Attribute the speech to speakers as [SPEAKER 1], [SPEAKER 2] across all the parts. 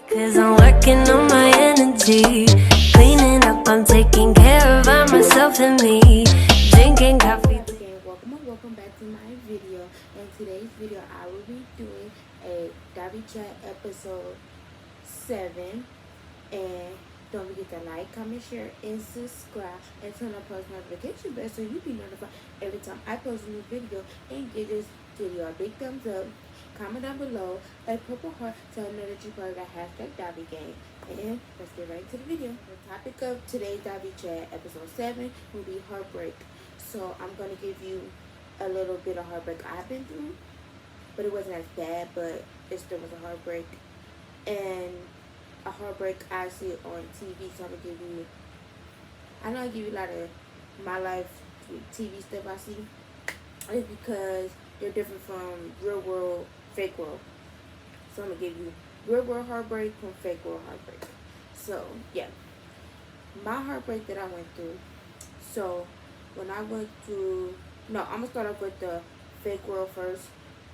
[SPEAKER 1] Cause I'm working on my energy. Cleaning up, I'm taking care of myself and me. Drinking coffee.
[SPEAKER 2] Again, welcome back to my video. In today's video, I will be doing a Davi chat episode 7. And don't forget to like, comment, share, and subscribe, and turn on post notification bell so you'll be notified every time I post a new video. And give this video a big thumbs up. Comment down below a purple heart so I know that you part of the hashtag Davi gang. And let's get right to the video. The topic of today's Davi chat episode 7 will be heartbreak. So I'm going to give you a little bit of heartbreak I've been through, but it wasn't as bad, but it still was a heartbreak. And a heartbreak I see on TV, so I'm going to give you, I know I give you a lot of my life TV stuff I see. It's because they're different from real world, fake world. So I'm going to give you real world heartbreak from fake world heartbreak. So, yeah. My heartbreak that I went through. So, when I went through, no, I'm going to start off with the fake world first.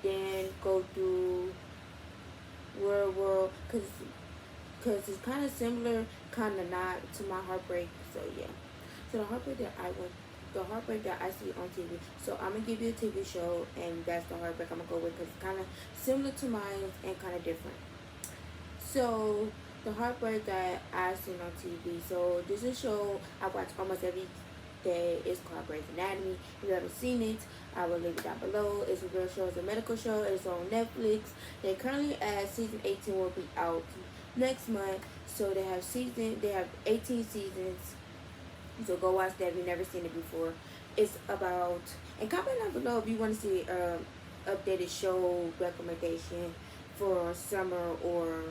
[SPEAKER 2] Then go through real world. Because it's kind of similar, kind of not to my heartbreak. So, yeah. So, the heartbreak that I see on TV. So, I'm going to give you a TV show, and that's the heartbreak I'm going to go with because it's kind of similar to mine and kind of different. So, the heartbreak that I seen on TV. So, this is a show I watch almost every day. It's called Grey's Anatomy. If you haven't seen it, I will leave it down below. It's a real show. It's a medical show. It's on Netflix. They currently at season 18 will be out next month. So, they have 18 seasons. So go watch that if you've never seen it before. It's about, and comment down below if you want to see updated show recommendation for summer or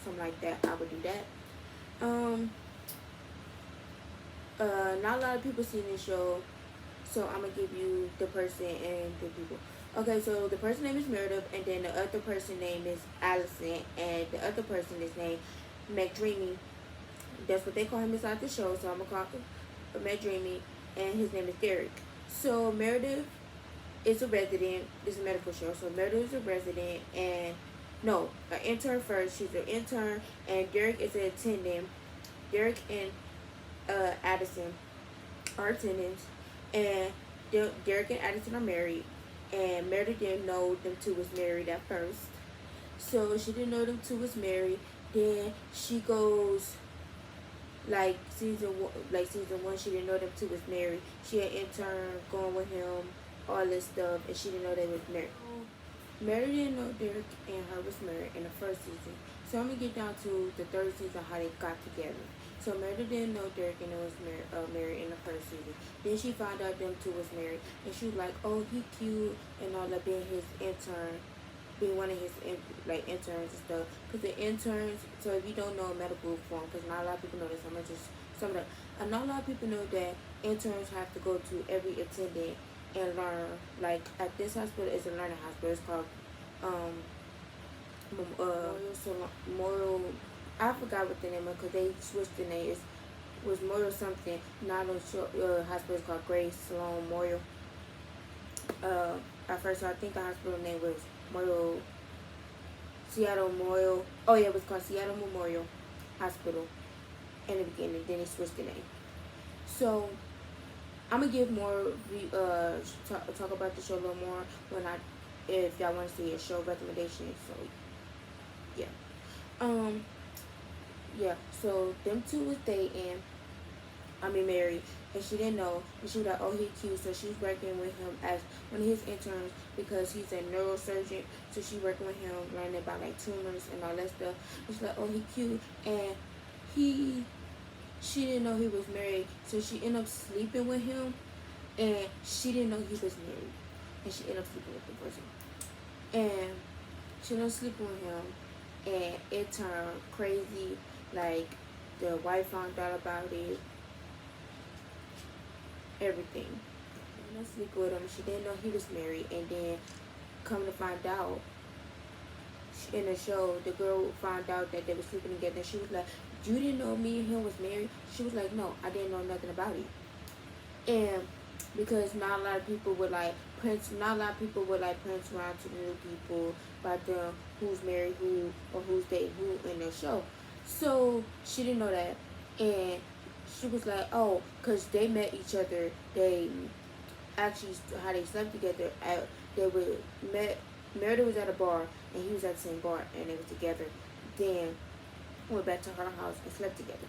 [SPEAKER 2] something like that. I would do that. Not a lot of people seen this show, so I'm gonna give you the person and the people. Okay, so the person name is Meredith, and then the other person name is Allison, and the other person is named McDreamy. That's what they call him inside the show, so I'm gonna call him McDreamy, and his name is Derek. So Meredith is a resident. It's a medical show, so Meredith is a resident, and no, an intern first. She's an intern, and Derek is an attendant. Derek and Addison are attendants, and Derek and Addison are married, and Meredith didn't know them two was married at first. So she didn't know them two was married. Then she goes, like season one, she didn't know them two was married. She had intern going with him, all this stuff, and she didn't know they was married. Mary didn't know Derek and her was married in the first season. So I'm gonna get down to the third season how they got together. So Mary didn't know Derek and was married in the first season. Then she found out them two was married, and she was like, "Oh, he cute," and all that, being his intern. Being one of his interns and stuff, because the interns. So if you don't know medical form, because not a lot of people know this, I'm just some of that. And not a lot of people know that interns have to go to every attendant and learn. Like at this hospital, it's a learning hospital. It's called Memorial. I forgot what the name of, because they switched the name. It was Memorial something. Not on hospital is called Grace Sloan Memorial. At first, I think the hospital name was Seattle Memorial. Oh yeah, it was called Seattle Memorial Hospital in the beginning. Then they switched the name. So I'm gonna give more talk about the show a little more if y'all want to see a show recommendation. So yeah, yeah. So them two was dating. Married, and she didn't know, and she was like, "Oh, he cute," so she's working with him as one of his interns because he's a neurosurgeon. So she's working with him, learning about like tumors and all that stuff. And she's like, "Oh, he cute," and she didn't know he was married, so she ended up sleeping with him, and she didn't know he was married, and she ended up sleeping with the person, and she ended up sleeping with him, and it turned crazy. Like the wife found out about it. Everything. And I sleep with him. She didn't know he was married, and then come to find out, in the show, the girl found out that they were sleeping together. And she was like, "You didn't know me and him was married?" She was like, "No, I didn't know nothing about it." And because not a lot of people would like Prince around to new people about them who's married, who or who's dating who in the show. So she didn't know that, and she was like, oh, cause they met each other. They actually how they slept together. They would met. Meredith was at a bar and he was at the same bar and they were together. Then went back to her house and slept together,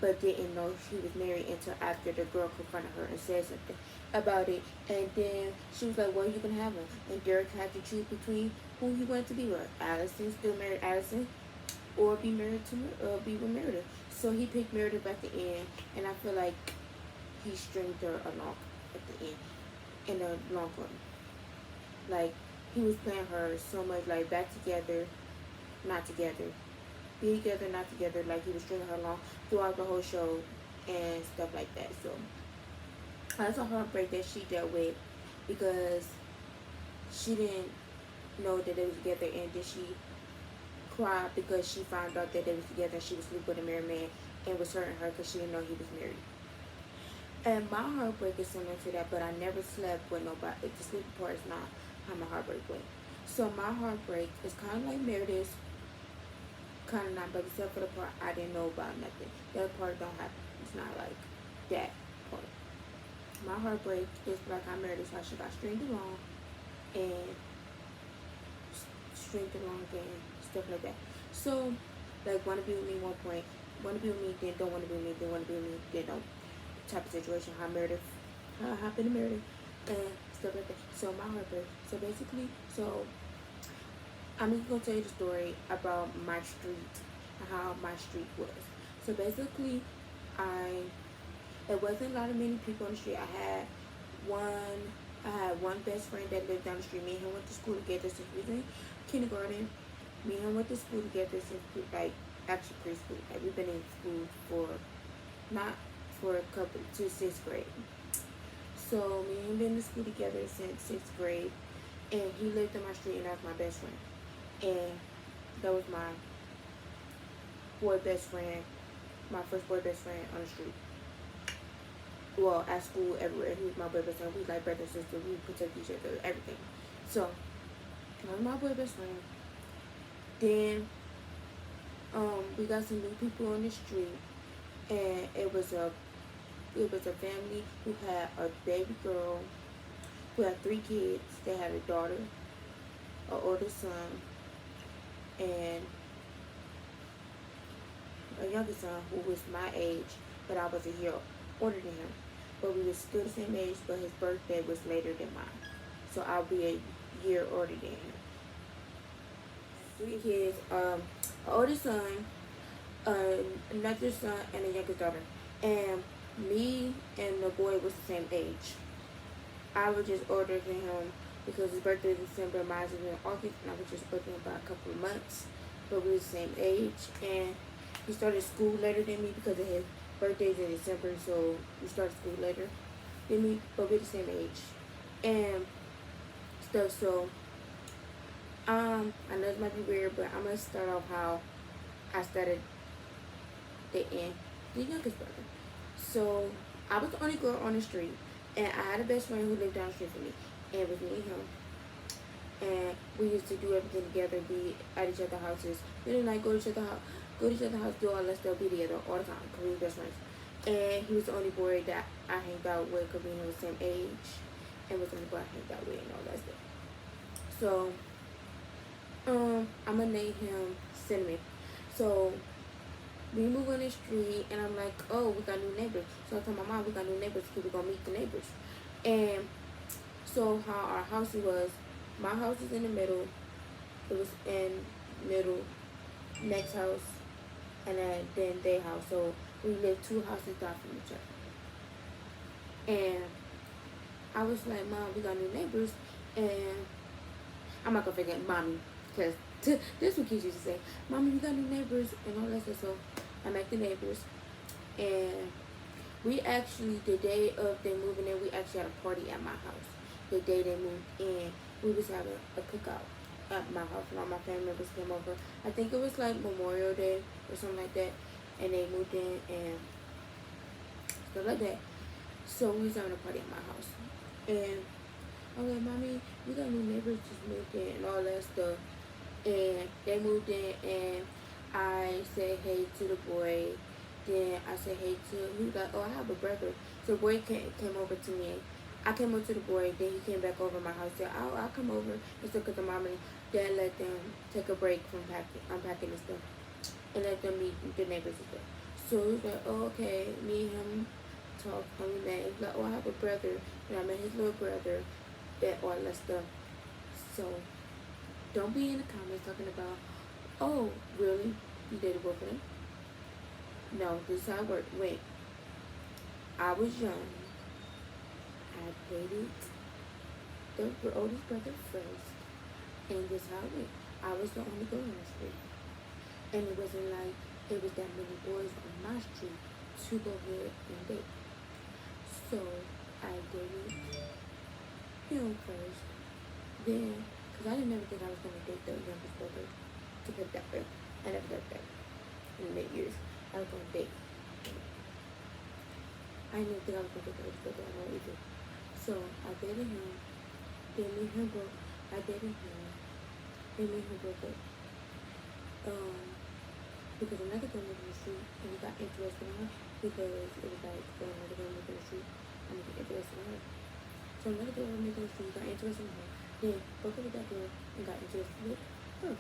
[SPEAKER 2] but didn't know she was married until after the girl confronted her and said something about it. And then she was like, well, you can have him. And Derek had to choose between who he wanted to be with. Allison, still married Allison, or be married to be with Meredith. So he picked Meredith at the end, and I feel like he stringed her along at the end in the long run. Like he was playing her so much, like back together, not together, be together, not together. Like he was stringing her along throughout the whole show and stuff like that. So that's a heartbreak that she dealt with because she didn't know that they were together, and then she cried because she found out that they were together and she was sleeping with a married man and was hurting her because she didn't know he was married. And my heartbreak is similar to that, but I never slept with nobody. The sleeping part is not how my heartbreak went. So my heartbreak is kind of like Meredith's, kind of not, but except for the part I didn't know about nothing. The other part don't happen. It's not like that part. My heartbreak is like I Meredith's, how she got stringed along and stringed along and stuff like that. So, like, want to be with me 1 point, want to be with me, then don't want to be with me, then want to be with me, then don't. Type of situation, how happened to Meredith, and stuff like that. So my heartbreak. So basically, so I'm just gonna tell you the story about my street and how my street was. So basically, it wasn't a lot of many people on the street. I had one best friend that lived down the street. Me and him went to school together since we was in kindergarten. Me and him went to school together since actually preschool. Like we've been in school for not for a couple to 6th grade. So me and him been in school together since 6th grade, and he lived on my street, and that was my best friend. And that was my boy best friend, my first boy best friend on the street. Well, at school, everywhere. He was my boy best friend. We was like brother and sister. We protect each other, everything. So that was my boy best friend. Then we got some new people on the street, and it was a family who had a baby girl, who had 3 kids. They had a daughter, an older son, and a younger son who was my age, but I was a year older than him. But we were still the same age, but his birthday was later than mine. So I'll be a year older than him. 3 kids, an older son, another son, and a younger daughter. And me and the boy was the same age. I was just older than him because his birthday was December, mine was in August, and I was just older than by a couple of months. But we were the same age, and he started school later than me because of his birthday's in December, so we started school later than me, but we're the same age. And stuff, so I know this might be weird, but I'm gonna start off how I started dating the youngest brother. So I was the only girl on the street, and I had a best friend who lived down the street from me, and it was me and him. And we used to do everything together, be at each other's houses. We didn't like go to each other's house, do all that stuff, be together all the time, because we were best friends. And he was the only boy that I hanged out with, because we were the same age, and was the only boy I hanged out with and all that stuff. So I'm gonna name him Cinnamon. So we move on the street, and I'm like, oh, we got new neighbors. So I told my mom, we got new neighbors because we're gonna meet the neighbors. And so how our house was, my house is in the middle, it was in middle, next house, and then their house. So we lived 2 houses down from each other. And I was like, Mom, we got new neighbors, and I'm not gonna forget Mommy, because this is what kids used to say, Mommy, we got new neighbors, and all that stuff. So I met the neighbors, and we actually, the day of them moving in, we actually had a party at my house. The day they moved in, we was having a cookout at my house, and all my family members came over. I think it was like Memorial Day or something like that, and they moved in and stuff like that. So we was having a party at my house, and I'm like, Mommy, we got new neighbors just moved in and all that stuff. And they moved in, and I said hey to the boy. Then I said hey to, he was like, oh, I have a brother. So the boy came over to me. I came over to the boy, then he came back over to my house. Said, I'll come over. And so, because the mom and dad let them take a break from unpacking and stuff, and let them meet the neighbors and stuff. So he was like, oh, okay. Me and him talked, and we met. He was like, oh, I have a brother, and I met his little brother, that all that stuff. So don't be in the comments talking about, oh, really? You dated both of them? No, this is how it worked. Wait, I was young. I dated the oldest brother first, and this is how it went. I was the only girl on the street, and it wasn't like it was that many boys on my street to go ahead and date. So I dated him first. Then, because I didn't never think I was going to date the youngest brother, to put that way. I never did that in the mid-years. I was going to date. I didn't even think I was going to date the oldest brother at all either. So I dated him. Then me and him broke. I dated him. Then me and him broke up. Because another girl moved in the street, and he got interested in her, because it was like, another girl moved in the street, and he got interested in her. So another girl moved in the street, got interested in her. Then broke up with that girl and got interested with her.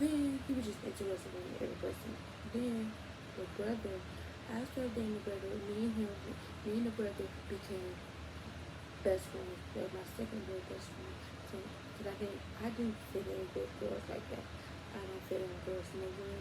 [SPEAKER 2] Then he was just interested in every person. Then the brother, I started dating the brother. Me and the brother became best friends. That was my second boy best friend. So, cause I didn't fit in with girls like that. I don't fit in with girls never.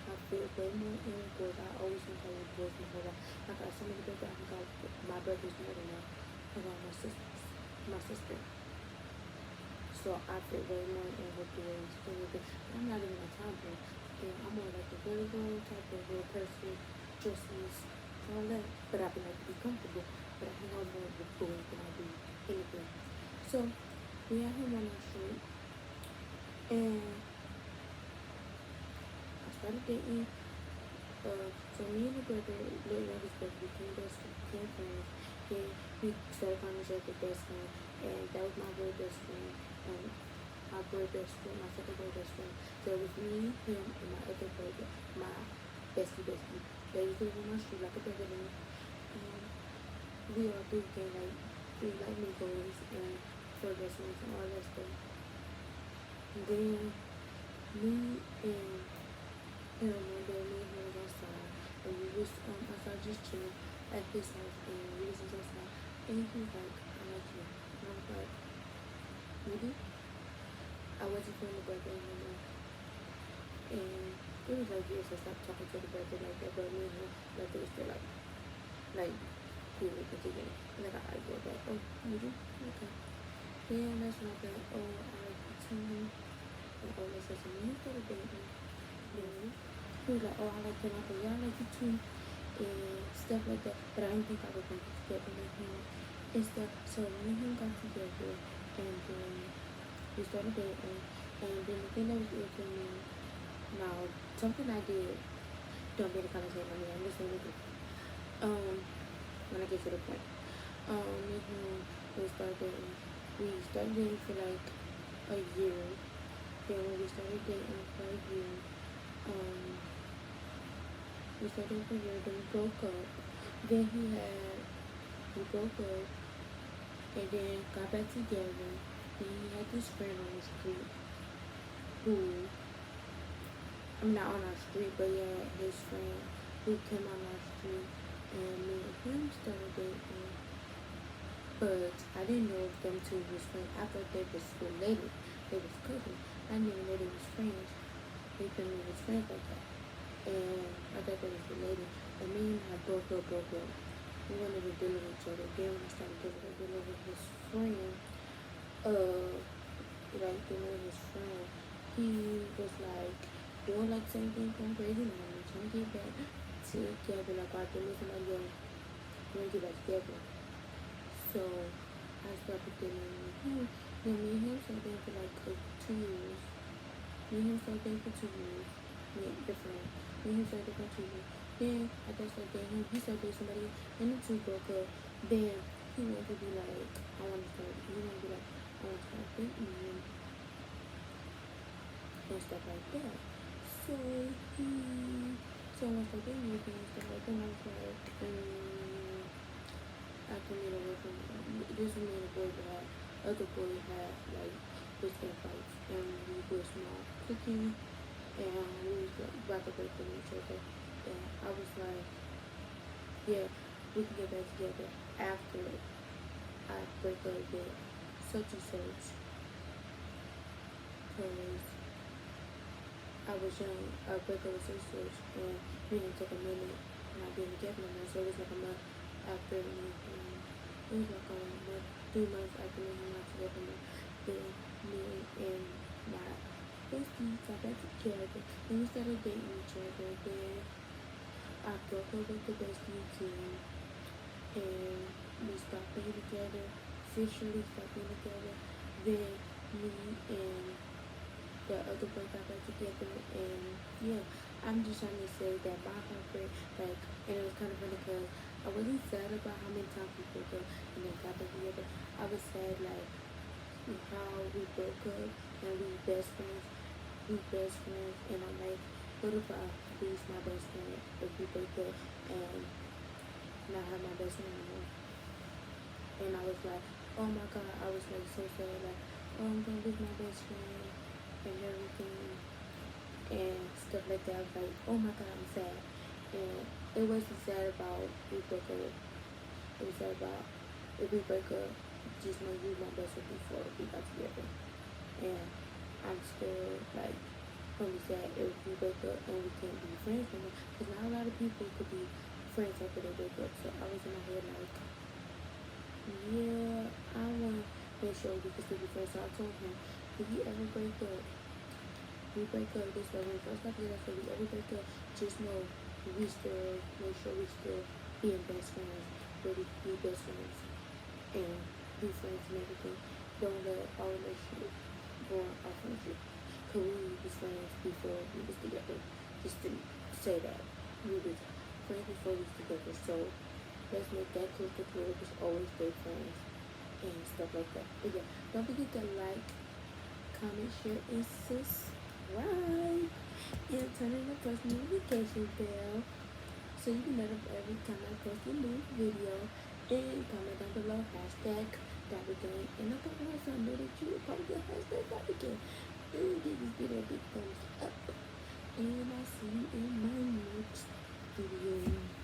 [SPEAKER 2] I fit way more in with boys. I always want to play with boys my whole life. I got so many girls that I got my brothers more than that. I got my sister. So I fit way more in with boys. I'm not even a tomboy. And I'm more like a really girl type of little person, dresses, all that. But I like to be comfortable. But I hang out more with boys than I do anything. So we had him on our street, and I started dating. So me and the brother, little youngest brother, became friends. Then we started calling each other best friend, and that was my boy best friend. My boy best friend, my second boy best friend. So it was me, him, and my other brother, my bestie. They used to live on my street like a brother and we all three became like three like me boys and four best friends and all that stuff. And then me and him, one day me and him was outside, and we was outside just chilling at his house, and we was just outside, and he was like, I like you. And I was like, really? I wasn't feeling the brother anymore. And it was like years I stopped talking to the brother like that, but me and him, like, it was still like cool with the beginning. And then I go back, oh, really? Okay. Yeah, that's not bad. Oh, I like you too. And all this stuff. And he started dating. Then he was like, oh, I like you. And I go, yeah, I like you too. And stuff like that. But I didn't think I was going to get together with him and stuff. So me and him got together, and then we started dating. And then the thing that was irritating me, now, something I did, don't be in the comments on me, I'm just saying it. When I get to the point. Me and him, we started dating for like a year. Then when we started dating for a year, then we broke up. Then we broke up, and then got back together. Then he had this friend on the street who, I'm not on our street, but yeah, his friend who came on our street, and me and him started dating. But I didn't know if them two was friends. I thought they was related. They was cousins. I didn't even know they was friends. They couldn't even was friends like that. And I thought they was related. And me and I broke up. We wanted to deal with each other. Then when I started dealing with his friend, he was like doing like same thing from crazy man, trying to get back together. Like I did with somebody else, we didn't get back together. So I started dealing with him. Then me and him started dating for like 2 years. Me and him started dating for 2 years. Me and him started dating for 2 years. Then after I started dating him, he started dating somebody, and the two broke up. Then he wanted to be like, I want to start dating you. and stuff like that. So once I did meet him and stuff like that, I was like, I can get away from this was me and the boy had other boy had like this and fights, and we was not cooking, and we was like, about to break from each other, and I was like, yeah, we can get back together after I break up with such and such, because I was young. I break up with such and such, and we didn't take a minute, and I didn't get no more, so it was like a month after me. It was like a month, 3 months after me and not together more. Then me and my bestie got back together, and we started dating each other. Then I broke up with the bestie again, and we stopped being together. Officially stopped being together. Then me and the other boy got back together, and yeah, I'm just trying to say that my heartbreak, like, and it was kind of funny because I wasn't sad about how many times we broke up and then got back together. I was sad like how we broke up and we best friends, and I'm like, what if I lose my best friend if we break up and not have my best friend anymore? And I was like, oh my god, I was like so sad, like, oh, I'm gonna lose my best friend and everything and stuff like that. I was like, oh my god, I'm sad. And it wasn't sad about we broke up. It was sad about if we break up, just know you my best friend before we got together. And I'm still like really sad if we break up and we can't be friends anymore. Because not a lot of people could be friends after they break up. So I was in my head like, yeah, I want to make sure we can still be friends. So I told him, if you ever break up, we break up this way. When we first got together, so we ever break up, just know we still, make sure we still being best friends, really be best friends, and be friends and everything. Don't let our relationship go on our friendship. Because we was friends before we was together. Just to say that. We was friends before we was together. So let's make that crystal clear. Just always stay friends and stuff like that. But yeah, don't forget to like, comment, share, and subscribe, and turn on the post notification bell so you can notify every time I post a new video. And comment down below hashtag Davi, and I thought also I know that you would probably get hashtag Davi, and give this video a big thumbs up, and I'll see you in my next video.